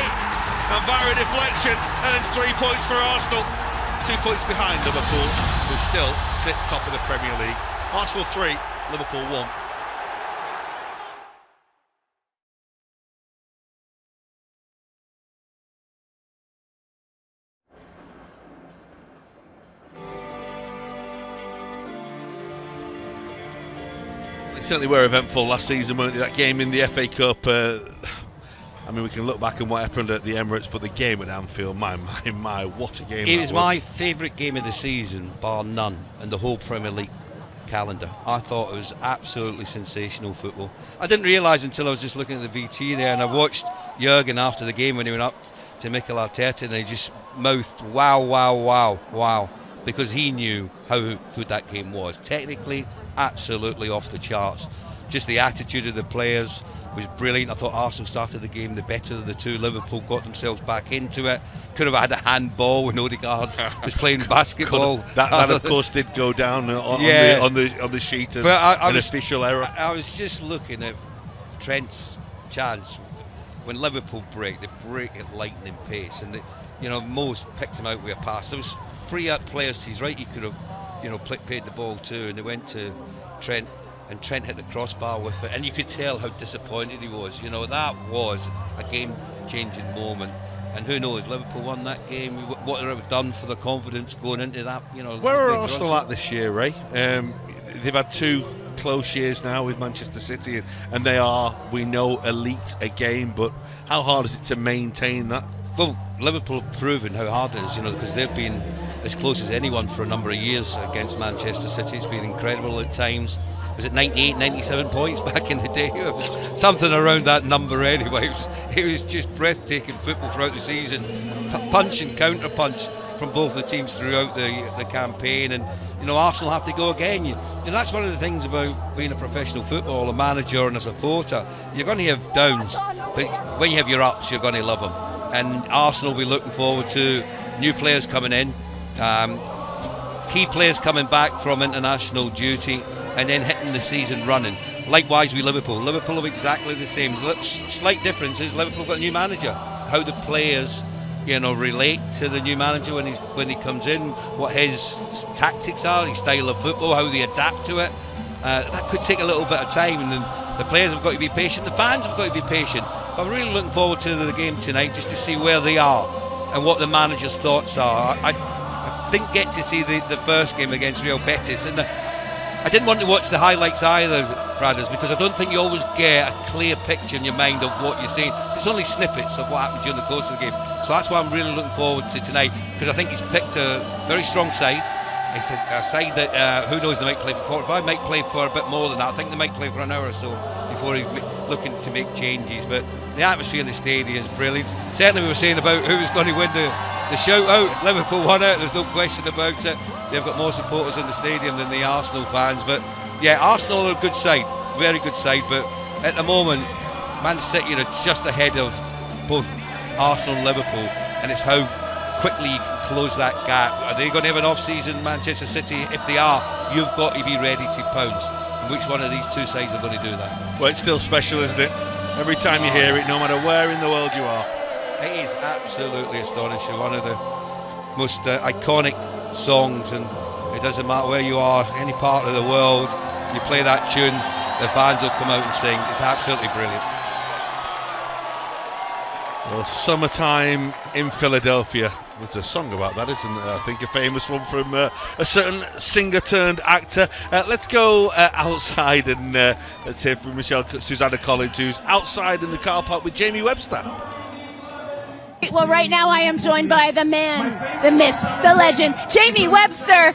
and Barry deflection earns 3 points for Arsenal. 2 points behind Liverpool, who still sit top of the Premier League. Arsenal 3, Liverpool 1. Certainly were eventful last season, weren't they? That game in the FA Cup. I mean, we can look back on what happened at the Emirates, but the game at Anfield, my, what a game it that was my favourite game of the season, bar none, and the whole Premier League calendar. I thought it was absolutely sensational football. I didn't realise until I was just looking at the VT there, and I watched Jurgen after the game when he went up to Mikel Arteta, and he just mouthed, wow, wow, wow, wow, because he knew how good that game was. Technically, absolutely off the charts. Just the attitude of the players was brilliant. I thought Arsenal started the game the better of the two. Liverpool got themselves back into it. Could have had a handball when Odegaard was playing basketball. That of course did go down on the sheet as an official error. I was just looking at Trent's chance. When Liverpool break, they break at lightning pace, and Mo's picked him out with a pass. There was 3 players to his right he could have, paid the ball to, and they went to Trent, and Trent hit the crossbar with it, and you could tell how disappointed he was. That was a game-changing moment. And who knows, Liverpool won that game. What it would have done for their confidence going into that, Where are Arsenal at this year, Ray? They've had 2 close years now with Manchester City, and they are, we know, elite again, but how hard is it to maintain that? Well, Liverpool have proven how hard it is, because they've been as close as anyone for a number of years against Manchester City. It's been incredible at times. Was it 98, 97 points back in the day? It was something around that number anyway. It was just breathtaking football throughout the season. Punch and counter punch from both the teams throughout the campaign, and Arsenal have to go again. That's one of the things about being a professional footballer manager and a supporter. You're going to have downs, but when you have your ups, you're going to love them. And Arsenal will be looking forward to new players coming in, key players coming back from international duty, and then hitting the season running. Likewise with Liverpool. Liverpool are exactly the same. Slight difference is Liverpool got a new manager. How the players relate to the new manager when he comes in, what his tactics are, his style of football, how they adapt to it. That could take a little bit of time, and then the players have got to be patient, the fans have got to be patient. But I'm really looking forward to the game tonight, just to see where they are and what the manager's thoughts are. I didn't get to see the first game against Real Betis, and I didn't want to watch the highlights either, Bradders, because I don't think you always get a clear picture in your mind of what you're seeing. There's only snippets of what happened during the course of the game. So that's why I'm really looking forward to tonight, because I think he's picked a very strong side. It's a side that, who knows, they might play for 45, might play for a bit more than that. I think they might play for an hour or so before he's looking to make changes. But the atmosphere in the stadium is brilliant. Certainly we were saying about who was going to win the shout-out. Liverpool won it, there's no question about it. They've got more supporters in the stadium than the Arsenal fans. But yeah, Arsenal are a good side, very good side. But at the moment, Man City are just ahead of both Arsenal and Liverpool, and it's how quickly you can close that gap. Are they going to have an off-season, Manchester City? If they are, you've got to be ready to pounce. And which one of these two sides are going to do that? Well, it's still special, isn't it? Every time you hear it, no matter where in the world you are. It is absolutely astonishing. One of the most iconic songs, and it doesn't matter where you are, any part of the world, you play that tune, the fans will come out and sing. It's absolutely brilliant. Well, Summertime in Philadelphia. There's a song about that, isn't there? I think a famous one from a certain singer turned actor. Let's go outside and let's hear from Susanna Collins, who's outside in the car park with Jamie Webster. Well, right now I am joined by the man, the myth, the legend, Jamie Webster.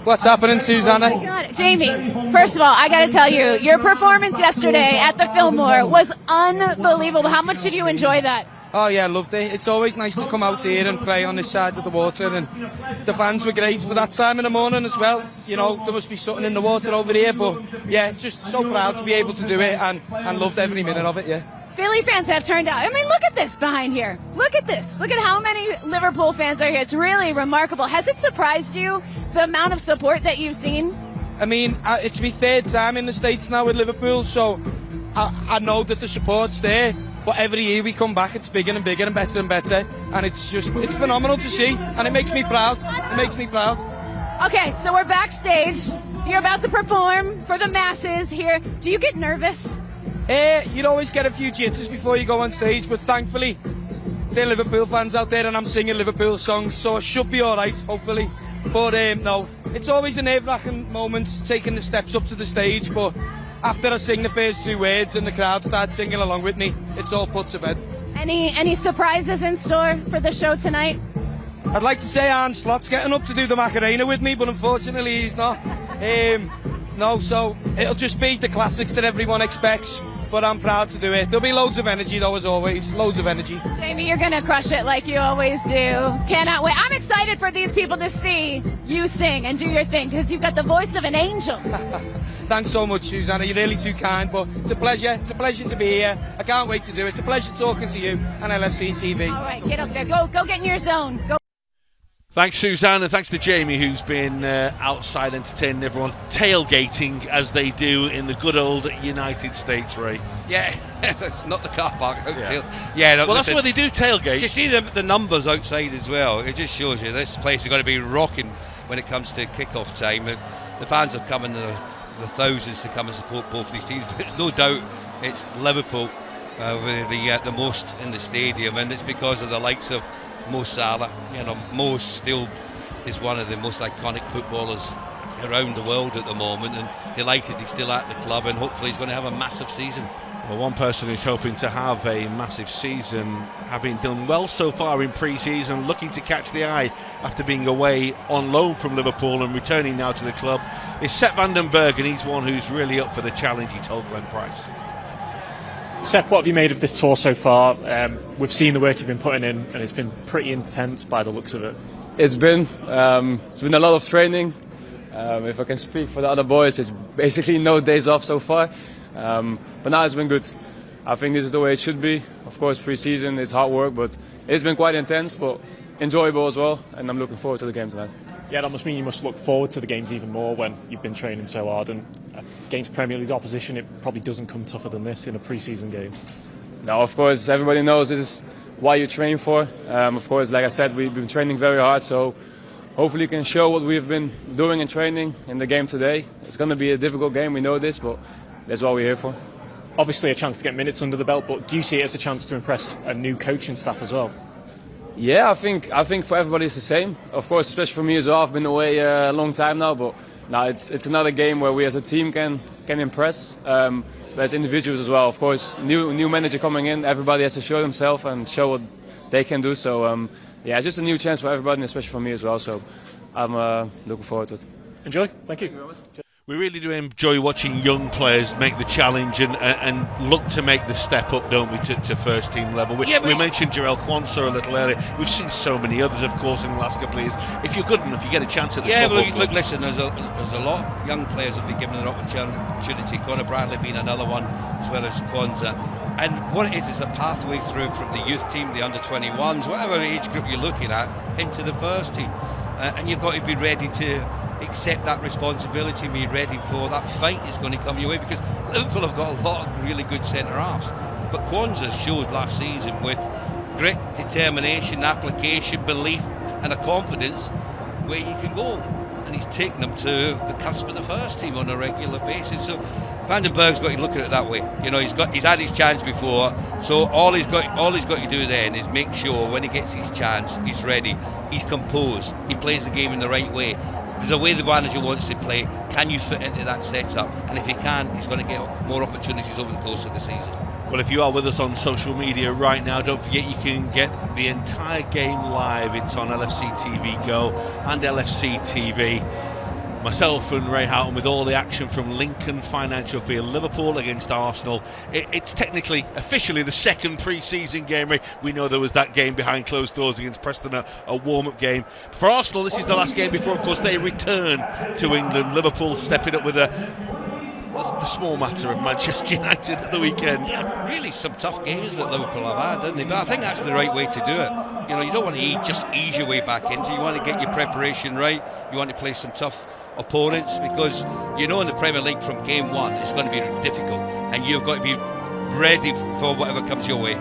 What's happening, Susanna? Oh my God. Jamie, first of all, I got to tell you, your performance yesterday at the Fillmore was unbelievable. How much did you enjoy that? Oh yeah, I loved it. It's always nice to come out here and play on this side of the water, and the fans were great for that time in the morning as well. You know, there must be something in the water over here, but yeah, just so proud to be able to do it, and loved every minute of it, yeah. Philly fans have turned out. I mean, look at this behind here. Look at this. Look at how many Liverpool fans are here. It's really remarkable. Has it surprised you, the amount of support that you've seen? I mean, it's my third time in the States now with Liverpool, so I know that the support's there. But every year we come back, it's bigger and bigger and better, and it's phenomenal to see, and it makes me proud. It makes me proud. Okay, so we're backstage. You're about to perform for the masses here. Do you get nervous? You'd always get a few jitters before you go on stage, but thankfully there are Liverpool fans out there and I'm singing Liverpool songs, so it should be alright, hopefully. But no, it's always a nerve-wracking moment taking the steps up to the stage, but after I sing the first 2 words and the crowd starts singing along with me, it's all put to bed. Any surprises in store for the show tonight? I'd like to say Arne Slot's getting up to do the Macarena with me, but unfortunately he's not. No, so it'll just be the classics that everyone expects, but I'm proud to do it. There'll be loads of energy though, as always, loads of energy. Jamie, you're going to crush it like you always do. Cannot wait. I'm excited for these people to see you sing and do your thing, because you've got the voice of an angel. Thanks so much, Susanna. You're really too kind, but it's a pleasure. It's a pleasure to be here. I can't wait to do it. It's a pleasure talking to you and LFC TV. All right, get up there. Go get in your zone. Go. Thanks, Suzanne, and thanks to Jamie, who's been outside entertaining everyone, tailgating as they do in the good old United States, Ray. Yeah, not the car park. Yeah, no, well, that's where they do tailgate. You see the numbers outside as well. It just shows you this place is going to be rocking when it comes to kick-off time. The fans have come in the thousands to come and support both these teams, but it's no doubt it's Liverpool with the most in the stadium, and it's because of the likes of Mo Salah. You know, Mo still is one of the most iconic footballers around the world at the moment, and delighted he's still at the club, and hopefully he's going to have a massive season. Well, one person who's hoping to have a massive season, having done well so far in pre-season, looking to catch the eye after being away on loan from Liverpool and returning now to the club, is Sepp van den Berg, and he's one who's really up for the challenge, he told Glenn Price. Sepp, what have you made of this tour so far? We've seen the work you've been putting in, and it's been pretty intense by the looks of it. It's been a lot of training. If I can speak for the other boys, it's basically no days off so far. But now it's been good. I think this is the way it should be. Of course, pre-season it's hard work, but it's been quite intense, but enjoyable as well. And I'm looking forward to the game tonight. Yeah, that must mean you must look forward to the games even more when you've been training so hard. And against Premier League opposition, it probably doesn't come tougher than this in a pre-season game. No, of course, everybody knows this is why you train for. Of course, like I said, we've been training very hard, so hopefully we can show what we've been doing in training in the game today. It's going to be a difficult game, we know this, but that's what we're here for. Obviously a chance to get minutes under the belt, but do you see it as a chance to impress a new coaching staff as well? Yeah, I think for everybody it's the same. Of course, especially for me as well. I've been away a long time now, but now it's another game where we as a team can impress, but as individuals as well. Of course, new manager coming in, everybody has to show themselves and show what they can do. So yeah, it's just a new chance for everybody, and especially for me as well. So I'm looking forward to it. Enjoy. Thank you. We really do enjoy watching young players make the challenge and look to make the step up, don't we, to first team level. We mentioned Jarell Quansah a little earlier. We've seen so many others, of course, in the last couple of years. If you're good enough, you get a chance at the football club. Look, listen, there's a lot of young players that have been given an opportunity. Conor Bradley being another one, as well as Quansah. And what it is a pathway through from the youth team, the under-21s, whatever age group you're looking at, into the first team. And you've got to be ready to accept that responsibility and be ready for that fight that's going to come your way, because Liverpool have got a lot of really good centre-halves. But Quansah showed last season with grit, determination, application, belief and a confidence where you can go. And he's taken them to the cusp of the first team on a regular basis. So Van den Berg's got to look at it that way. You know, he's had his chance before, so all he's got to do then is make sure when he gets his chance, he's ready, he's composed, he plays the game in the right way. There's a way the manager wants to play. Can you fit into that setup? And if he can, he's going to get more opportunities over the course of the season. Well, if you are with us on social media right now, don't forget you can get the entire game live. It's on LFC TV Go and LFC TV. Myself and Ray Houghton with all the action from Lincoln Financial Field. Liverpool against Arsenal. It's technically, officially the second pre-season game, Ray. We know there was that game behind closed doors against Preston, a warm-up game. For Arsenal, this is the last game before, of course, they return to England. Liverpool stepping up with the small matter of Manchester United at the weekend. Yeah, really some tough games that Liverpool have had, haven't they? But I think that's the right way to do it. You know, you don't want to just ease your way back into. You want to get your preparation right. You want to play some tough opponents, because you know in the Premier League from game one it's going to be difficult, and you've got to be ready for whatever comes your way.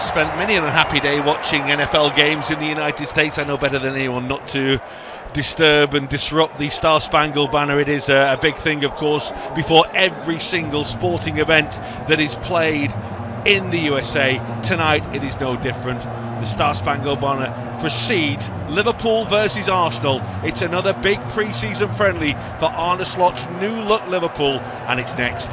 spent many an unhappy day watching NFL games in the United States. I know better than anyone not to disturb and disrupt the Star Spangled Banner. It is a big thing, of course, before every single sporting event that is played in the USA. Tonight it is no different. The Star Spangled Banner precedes Liverpool versus Arsenal. It's another big pre-season friendly for Arne Slot's new look Liverpool, and it's next.